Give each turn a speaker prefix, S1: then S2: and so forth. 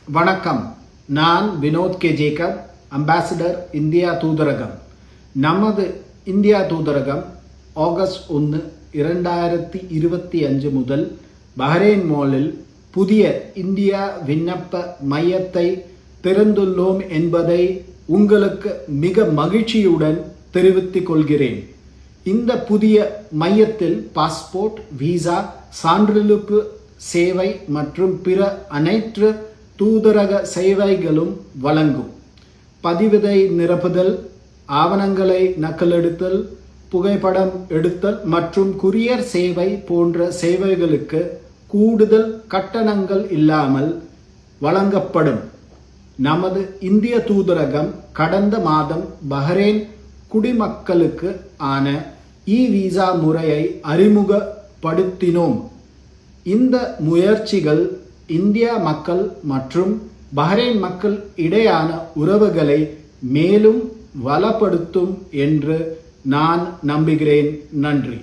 S1: வணக்கம். நான் Vinod K Jacob, ambassador India தூதரகம். நமது இந்தியா தூதரகம் ஆகஸ்ட் 1, 2025 முதல் பஹ்ரைன் மாலில் புதிய இந்தியா விண்ணப்ப மையத்தை திறந்துள்ளோம் என்பதை உங்களுக்கு மிக மகிழ்ச்சியுடன் தெரிவித்துக் கொள்கிறேன். இந்த புதிய மையத்தில் பாஸ்போர்ட், விசா, சான்றிதழுப்பு சேவை மற்றும் பிற அனைத்து தூதரக சேவைகளும் வழங்கும். பதிவிதை நிரப்புதல், ஆவணங்களை நகலெடுத்தல், புகைப்படம் எடுத்தல் மற்றும் குரியர் சேவை போன்ற சேவைகளுக்கு கூடுதல் கட்டணங்கள் இல்லாமல் வழங்கப்படும். நமது இந்திய தூதரகம் கடந்த மாதம் பஹ்ரைன் குடிமக்களுக்கு ஆன விசா முறையை அறிமுகப்படுத்தினோம். இந்த முயற்சிகள் இந்திய மக்கள் மற்றும் பஹ்ரைன் மக்கள் இடையான உறவுகளை மேலும் வளப்படுத்தும் என்று நான் நம்புகிறேன். நன்றி.